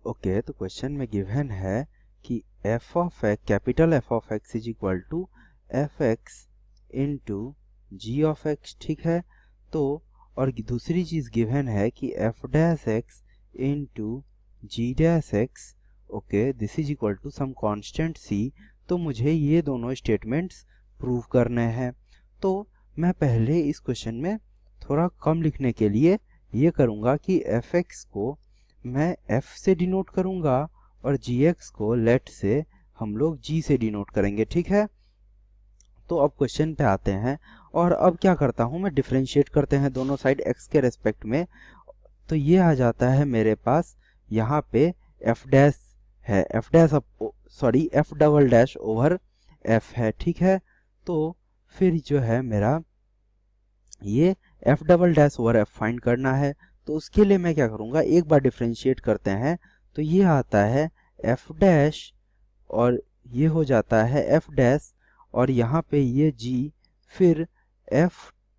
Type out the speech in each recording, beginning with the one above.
Okay, तो question में given है कि f of x, capital f of x is equal to f x into g of x, ठीक है। तो और दूसरी चीज गिवन है कि f dash x into ji dash x, okay, this is equal to some constant c. तो मुझे ये दोनों स्टेटमेंट्स प्रूव करने हैं। तो मैं पहले इस क्वेश्चन में थोड़ा कम लिखने के लिए ये करूँगा कि एफ एक्स को मैं f से डिनोट करूंगा और gx को लेट से हम लोग g से डिनोट करेंगे, ठीक है। तो अब क्वेश्चन पे आते हैं और अब क्या करता हूं मैं, डिफरेंशिएट करते हैं दोनों साइड x के रेस्पेक्ट में। तो ये आ जाता है मेरे पास यहाँ पे f डैश है, f dash sorry f double dash over f है, ठीक है। तो फिर जो है मेरा ये f double dash over f find करना है। तो उसके लिए मैं क्या करूँगा, एक बार डिफरेंशिएट करते हैं। तो ये आता है f डैश और ये हो जाता है f डैश और यहाँ पे ये g, फिर f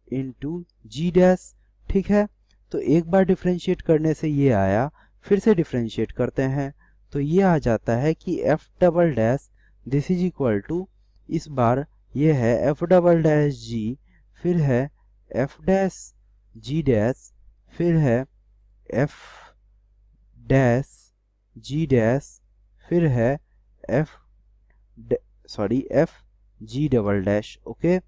इंटू जी डैश, ठीक है। तो एक बार डिफरेंशिएट करने से ये आया, फिर से डिफरेंशिएट करते हैं तो ये आ जाता है कि f double dash this is equal to, इस बार ये है f डबल डैश g, फिर है f डैश g डैश, फिर है f डैश g डैश, फिर है f g double dash, okay.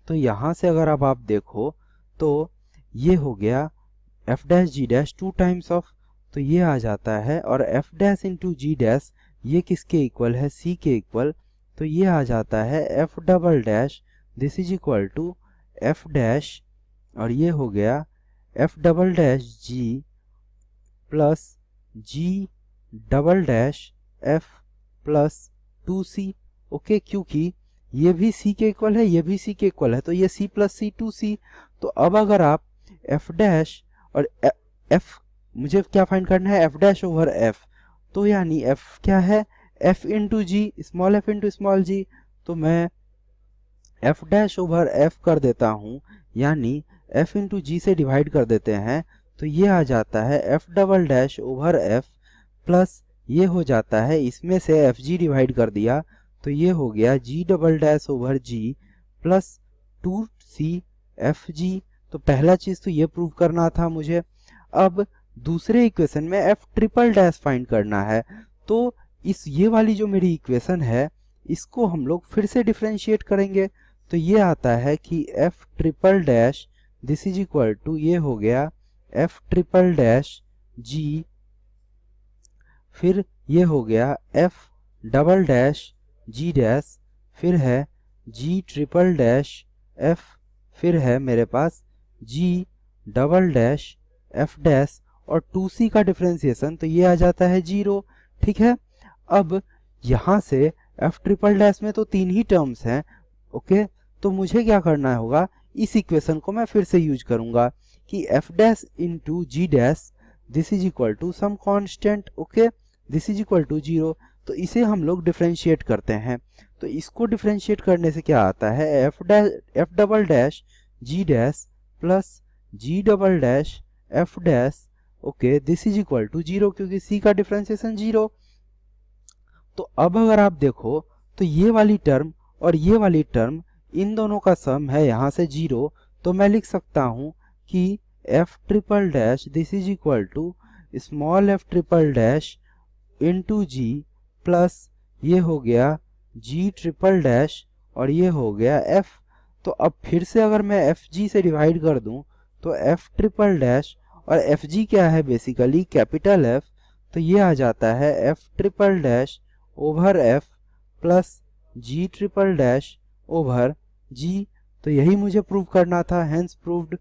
तो यहाँ से अगर अब आप देखो तो ये हो गया f dash g dash 2 times of, तो ये आ जाता है, और f dash into g dash ये किसके इक्वल है, c के इक्वल। तो ये आ जाता है f double dash this is equal to f dash और ये हो गया f double dash g plus g double dash f plus 2c, okay, क्योंकि ये भी c के इक्वल है, ये भी c के इक्वल है, तो ये c प्लस c 2c। तो अब अगर आप f डैश और f मुझे क्या फाइंड करना है, f डैश ओवर f, तो यानी f क्या है, f इंटू जी, स्मॉल f इंटू स्मॉल जी। तो मैं f डैश ओवर f कर देता हूँ, यानी f इंटू जी से डिवाइड कर देते हैं। तो ये आ जाता है f double dash over f plus ये हो जाता है, इसमें से एफ जी डिवाइड कर दिया तो ये हो गया g double dash over g plus 2c F G. तो पहला चीज तो ये प्रूव करना था मुझे। अब दूसरे इक्वेशन में f ट्रिपल डैश फाइंड करना है। तो ये वाली जो मेरी इक्वेशन है इसको हम लोग फिर से डिफरेंशिएट करेंगे। तो ये आता है कि f triple dash this is equal to, ये हो गया f ट्रिपल डैश g, फिर ये हो गया f double dash g dash, फिर है g ट्रिपल डैश f, फिर है मेरे पास g double dash f dash और 2c का डिफरेंशिएशन, तो ये आ जाता है 0, ठीक है। अब यहाँ से f ट्रिपल डैश में तो 3 ही टर्म्स हैं, ओके। तो मुझे क्या करना होगा, इस इक्वेशन को मैं फिर से यूज करूंगा कि f dash into ji dash this is equal to some constant, okay, this is equal to 0। तो इसे हम लोग डिफरेंशिएट करते हैं। तो इसको डिफरेंशिएट करने से क्या आता है, f double dash G dash plus G double dash f dash, okay, this is equal to 0, क्योंकि c का डिफरेंशिएशन 0। तो अब अगर आप देखो तो ये वाली टर्म और ये वाली टर्म इन दोनों का सम है यहाँ से 0। तो मैं लिख सकता हूँ कि f triple dash this is equal to small f triple dash into G plus ये हो गया g ट्रिपल डैश और ये हो गया f। तो अब फिर से अगर मैं एफ जी से डिवाइड कर दूं तो f ट्रिपल डैश और एफ जी क्या है, बेसिकली कैपिटल F, तो ये आ जाता है f triple dash over f plus g triple dash over g। तो यही मुझे प्रूव करना था, हेंस प्रूव्ड।